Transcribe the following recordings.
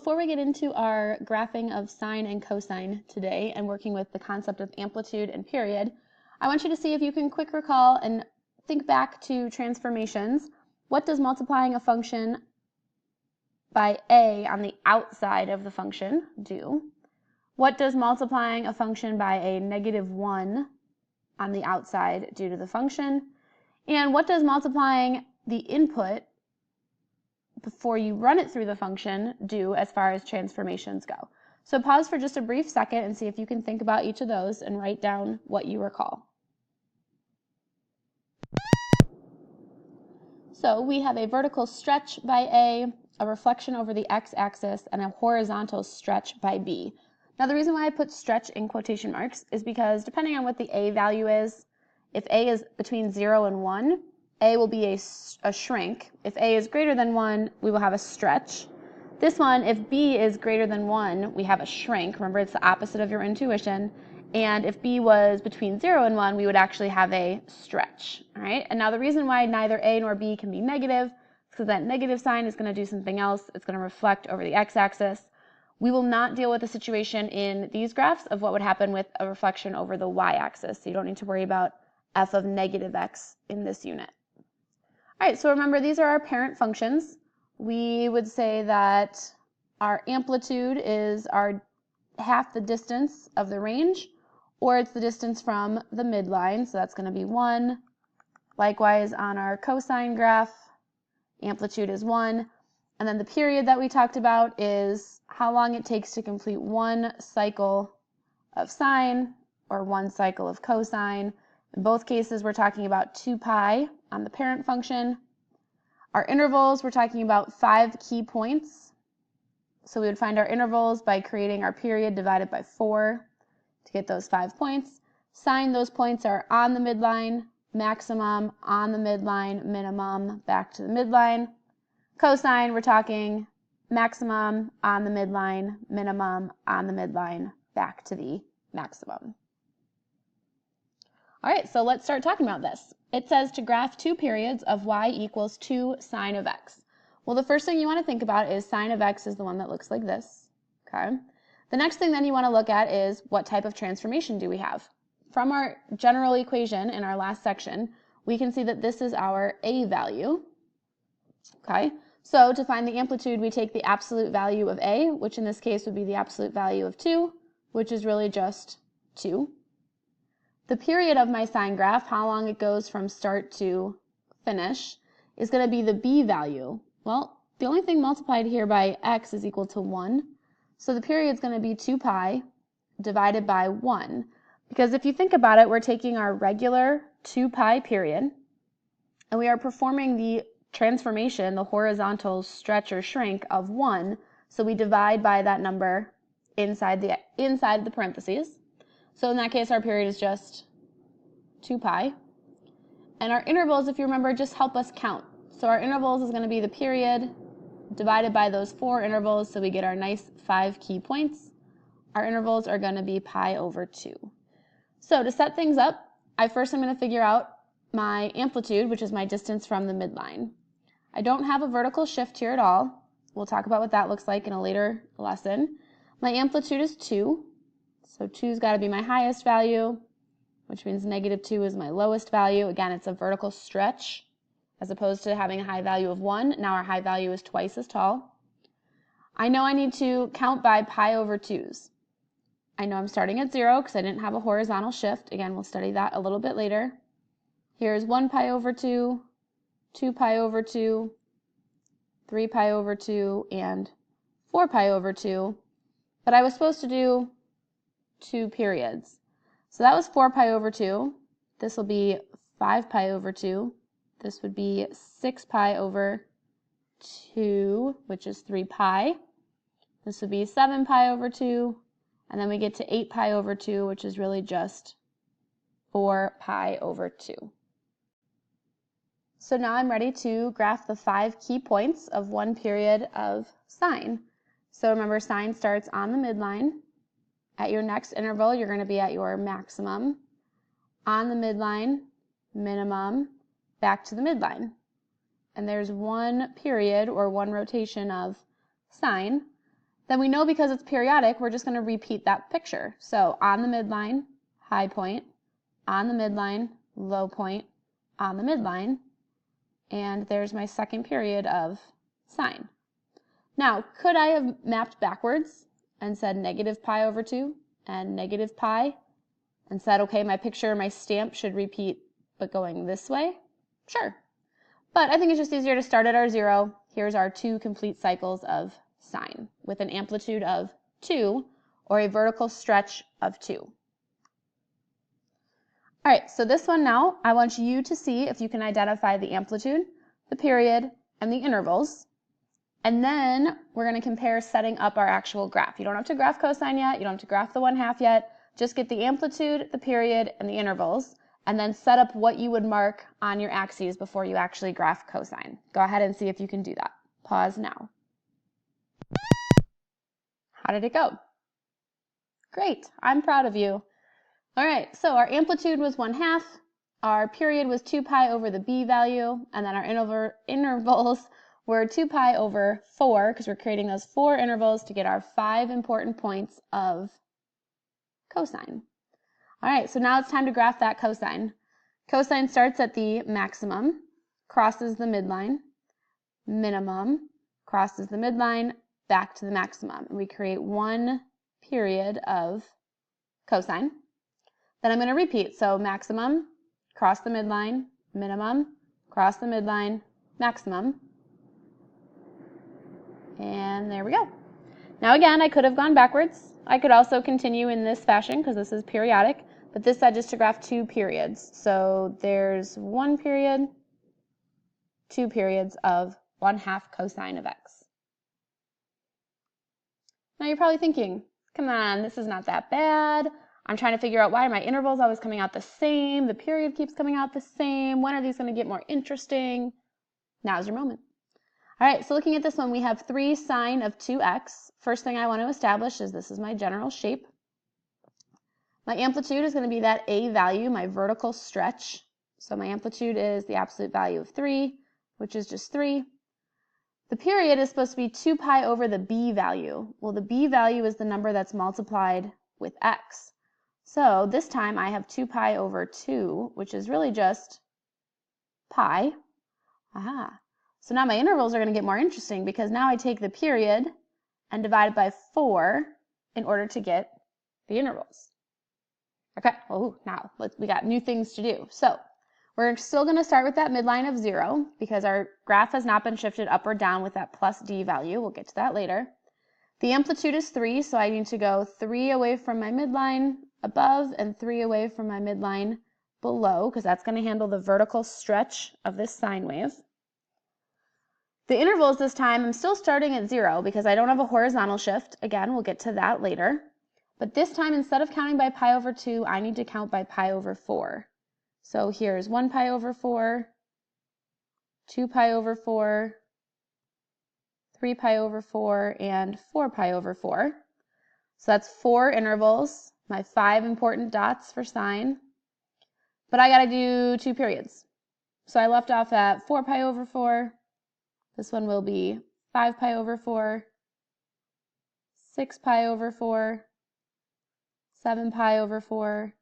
before we get into our graphing of sine and cosine today and working with the concept of amplitude and period, I want you to see if you can quick recall and think back to transformations. What does multiplying a function by a on the outside of the function do? What does multiplying a function by a -1 on the outside do to the function? And what does multiplying the input before you run it through the function do as far as transformations go? So pause for just a brief second and see if you can think about each of those and write down what you recall. So we have a vertical stretch by a reflection over the x-axis, and a horizontal stretch by b. Now the reason why I put stretch in quotation marks is because depending on what the a value is, if a is between 0 and 1, a will be a shrink. If a is greater than 1, we will have a stretch. This one, if b is greater than 1, we have a shrink. Remember, it's the opposite of your intuition. And if b was between 0 and 1, we would actually have a stretch. All right? And now the reason why neither a nor b can be negative is because that negative sign is going to do something else. It's going to reflect over the x-axis. We will not deal with the situation in these graphs of what would happen with a reflection over the y-axis. So you don't need to worry about f of -x in this unit. All right, so remember, these are our parent functions. We would say that our amplitude is our half the distance of the range, or it's the distance from the midline, so that's going to be 1. Likewise, on our cosine graph, amplitude is 1. And then the period that we talked about is how long it takes to complete one cycle of sine or one cycle of cosine. In both cases, we're talking about 2 pi on the parent function. Our intervals, we're talking about 5 key points. So we would find our intervals by creating our period divided by 4 to get those 5 points. Sine, those points are on the midline, maximum, on the midline, minimum, back to the midline. Cosine, we're talking maximum, on the midline, minimum, on the midline, back to the maximum. All right, so let's start talking about this. It says to graph 2 periods of y equals 2 sine of x. Well, the first thing you want to think about is sine of x is the one that looks like this. Okay. The next thing then you want to look at is what type of transformation do we have? From our general equation in our last section, we can see that this is our a value. Okay. So to find the amplitude, we take the absolute value of a, which in this case would be the absolute value of 2, which is really just 2. The period of my sine graph, how long it goes from start to finish, is going to be the b value. Well, the only thing multiplied here by x is equal to 1. So the period is going to be 2 pi divided by 1. Because if you think about it, we're taking our regular 2 pi period, and we are performing the transformation, the horizontal stretch or shrink of 1. So we divide by that number inside the parentheses. So in that case, our period is just 2 pi. And our intervals, if you remember, just help us count. So our intervals is going to be the period divided by those 4 intervals, so we get our nice 5 key points. Our intervals are going to be pi over 2. So to set things up, I'm going to figure out my amplitude, which is my distance from the midline. I don't have a vertical shift here at all. We'll talk about what that looks like in a later lesson. My amplitude is 2. So 2's got to be my highest value, which means -2 is my lowest value. Again, it's a vertical stretch as opposed to having a high value of 1. Now our high value is twice as tall. I know I need to count by pi over 2's. I know I'm starting at 0 because I didn't have a horizontal shift. Again, we'll study that a little bit later. Here's 1 pi over 2, 2 pi over 2, 3 pi over 2, and 4 pi over 2. But I was supposed to do 2 periods. So that was 4 pi over 2. This will be 5 pi over 2. This would be 6 pi over 2, which is 3 pi. This would be 7 pi over 2. And then we get to 8 pi over 2, which is really just 4 pi over 2. So now I'm ready to graph the 5 key points of one period of sine. So remember, sine starts on the midline. At your next interval, you're going to be at your maximum. On the midline, minimum, back to the midline. And there's one period or one rotation of sine. then we know because it's periodic, we're just going to repeat that picture. So on the midline, high point, on the midline, low point, on the midline, and there's my second period of sine. Now, could I have mapped backwards and said negative pi over 2 and negative pi and said, okay, my picture, my stamp should repeat, but going this way? Sure. But I think it's just easier to start at our 0. Here's our 2 complete cycles of sine with an amplitude of 2 or a vertical stretch of 2. All right, so this one now, I want you to see if you can identify the amplitude, the period, and the intervals. And then we're going to compare setting up our actual graph. You don't have to graph cosine yet. You don't have to graph the 1/2 yet. Just get the amplitude, the period, and the intervals, and then set up what you would mark on your axes before you actually graph cosine. Go ahead and see if you can do that. Pause now. How did it go? Great. I'm proud of you. All right, so our amplitude was 1/2. Our period was 2 pi over the b value, and then our intervals were 2 pi over 4, because we're creating those 4 intervals to get our 5 important points of cosine. All right, so now it's time to graph that cosine. Cosine starts at the maximum, crosses the midline, minimum, crosses the midline, back to the maximum. And we create 1 period of cosine. Then I'm going to repeat. So maximum, cross the midline, minimum, cross the midline, maximum. And there we go. Now again, I could have gone backwards. I could also continue in this fashion because this is periodic, but this said just to graph 2 periods. So there's 1 period, 2 periods of 1/2 cosine of x. Now you're probably thinking, come on, this is not that bad. I'm trying to figure out why are my intervals always coming out the same? The period keeps coming out the same. When are these going to get more interesting? Now's your moment. All right, so looking at this one, we have 3 sine of 2x. First thing I want to establish is this is my general shape. My amplitude is going to be that a value, my vertical stretch. So my amplitude is the absolute value of 3, which is just 3. The period is supposed to be 2 pi over the b value. Well, the b value is the number that's multiplied with x. So this time I have 2 pi over 2, which is really just pi. Aha. So now my intervals are going to get more interesting because now I take the period and divide it by 4 in order to get the intervals. Okay, well, now we got new things to do. So we're still going to start with that midline of 0 because our graph has not been shifted up or down with that plus d value. We'll get to that later. The amplitude is 3, so I need to go 3 away from my midline above and 3 away from my midline below because that's going to handle the vertical stretch of this sine wave. The intervals this time, I'm still starting at 0 because I don't have a horizontal shift. Again, we'll get to that later. But this time, instead of counting by pi over 2, I need to count by pi over 4. So here's 1 pi over 4, 2 pi over 4, 3 pi over 4, and 4 pi over 4. So that's 4 intervals, my 5 important dots for sine. But I got to do 2 periods. So I left off at 4 pi over 4. This one will be 5 pi over 4, 6 pi over 4, 7 pi over 4,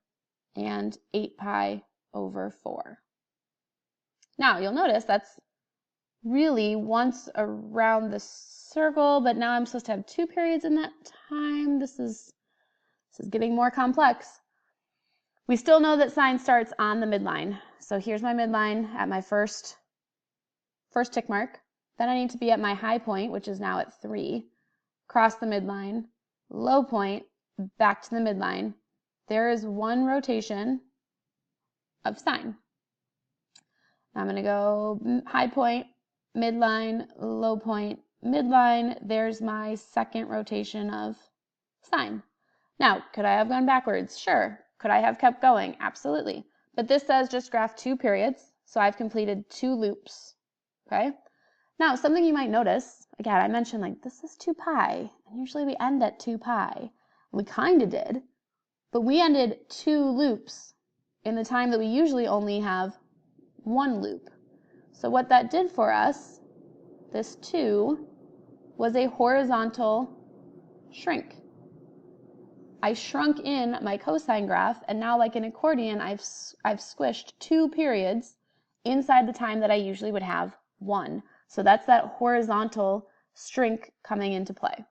and 8 pi over 4. Now, you'll notice that's really once around the circle, but now I'm supposed to have 2 periods in that time. This is getting more complex. We still know that sine starts on the midline. So here's my midline at my first tick mark. Then I need to be at my high point, which is now at 3, cross the midline, low point, back to the midline. There is 1 rotation of sine. Now I'm going to go high point, midline, low point, midline. There's my second rotation of sine. Now, could I have gone backwards? Sure. Could I have kept going? Absolutely. But this says just graph 2 periods, so I've completed 2 loops. Okay? Now, something you might notice, again, I mentioned like this is 2 pi, and usually we end at 2 pi. We kind of did, but we ended 2 loops in the time that we usually only have 1 loop. So what that did for us, this 2, was a horizontal shrink. I shrunk in my cosine graph, and now like an accordion, I've squished 2 periods inside the time that I usually would have 1. So that's that horizontal shrink coming into play.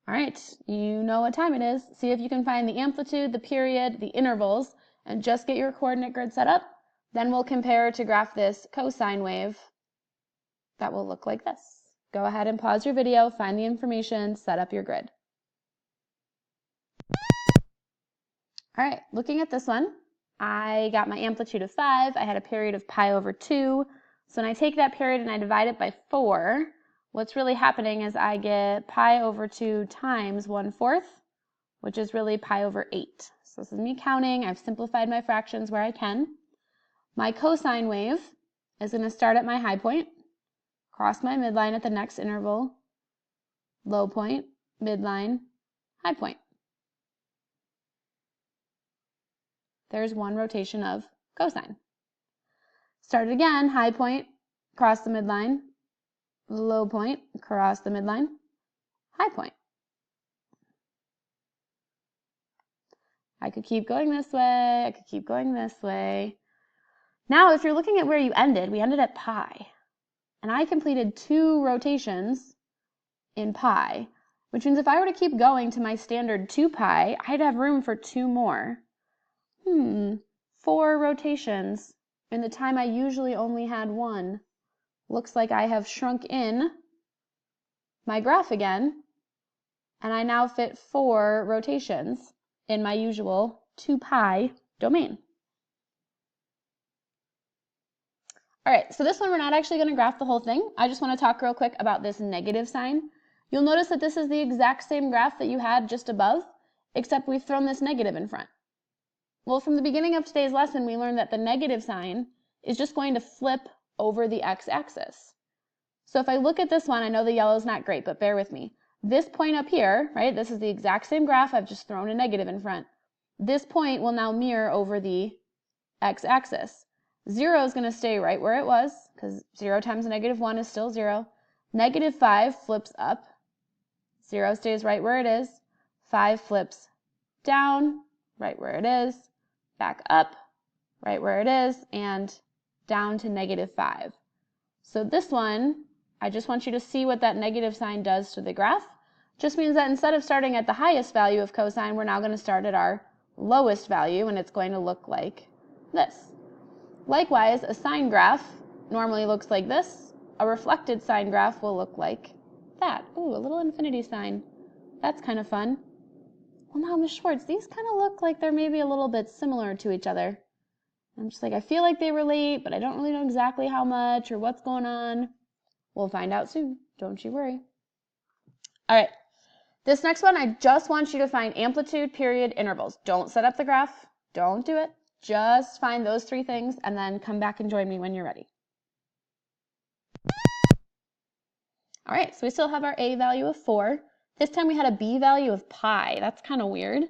All right, you know what time it is. See if you can find the amplitude, the period, the intervals, and just get your coordinate grid set up. Then we'll compare to graph this cosine wave that will look like this. Go ahead and pause your video, find the information, set up your grid. All right, looking at this one, I got my amplitude of 5. I had a period of pi over 2. So when I take that period and I divide it by 4, what's really happening is I get pi over 2 times 1/4, which is really pi over 8. So this is me counting. I've simplified my fractions where I can. My cosine wave is going to start at my high point, cross my midline at the next interval, low point, midline, high point. There's one rotation of cosine. Start it again, high point, cross the midline, low point, cross the midline, high point. I could keep going this way, I could keep going this way. Now, if you're looking at where you ended, we ended at pi. And I completed 2 rotations in pi, which means if I were to keep going to my standard 2 pi, I'd have room for 2 more. 4 rotations in the time I usually only had 1. Looks like I have shrunk in my graph again, and I now fit 4 rotations in my usual 2 pi domain. All right, so this one we're not actually going to graph the whole thing. I just want to talk real quick about this negative sign. You'll notice that this is the exact same graph that you had just above, except we've thrown this negative in front. Well, from the beginning of today's lesson, we learned that the negative sign is just going to flip over the x-axis. So if I look at this one, I know the yellow is not great, but bear with me. This point up here, right, this is the exact same graph, I've just thrown a negative in front. This point will now mirror over the x-axis. 0 is going to stay right where it was, because 0 times -1 is still 0. -5 flips up. 0 stays right where it is. 5 flips down, right where it is. Back up, right where it is, and down to -5. So this one, I just want you to see what that negative sign does to the graph. Just means that instead of starting at the highest value of cosine, we're now going to start at our lowest value, and it's going to look like this. Likewise, a sine graph normally looks like this. A reflected sine graph will look like that. Ooh, a little infinity sign. That's kind of fun. Well, now, Ms. Schwartz, these kind of look like they're maybe a little bit similar to each other. I'm just like, I feel like they relate, but I don't really know exactly how much or what's going on. We'll find out soon. Don't you worry. All right. This next one, I just want you to find amplitude, period, intervals. Don't set up the graph. Don't do it. Just find those 3 things and then come back and join me when you're ready. All right, so we still have our A value of 4. This time we had a B value of pi. That's kind of weird.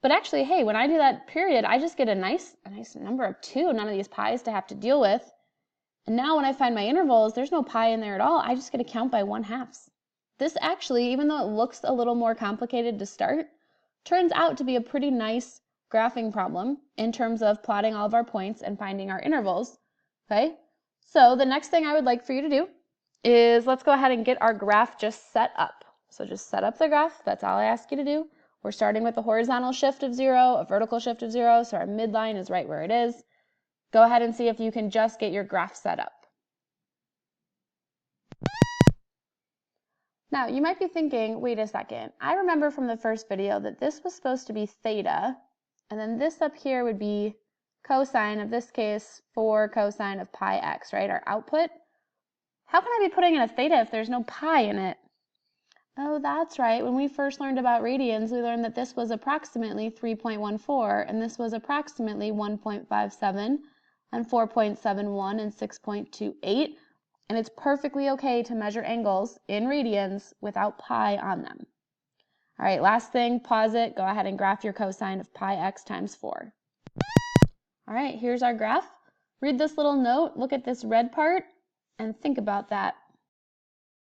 But actually, hey, when I do that period, I just get a nice number of 2, none of these pi's to have to deal with. And now when I find my intervals, there's no pi in there at all. I just get to count by 1/2. This actually, even though it looks a little more complicated to start, turns out to be a pretty nice graphing problem in terms of plotting all of our points and finding our intervals. Okay, so the next thing I would like for you to do is let's go ahead and get our graph just set up. So just set up the graph. That's all I ask you to do. We're starting with a horizontal shift of 0, a vertical shift of 0, so our midline is right where it is. Go ahead and see if you can just get your graph set up. Now, you might be thinking, wait a second, I remember from the first video that this was supposed to be theta, and then this up here would be cosine, of this case, 4 cosine of pi x, right, our output. How can I be putting in a theta if there's no pi in it? Oh, that's right. When we first learned about radians, we learned that this was approximately 3.14, and this was approximately 1.57, and 4.71, and 6.28. And it's perfectly okay to measure angles in radians without pi on them. All right, last thing, pause it. Go ahead and graph your cosine of pi x times 4. All right, here's our graph. Read this little note, look at this red part, and think about that.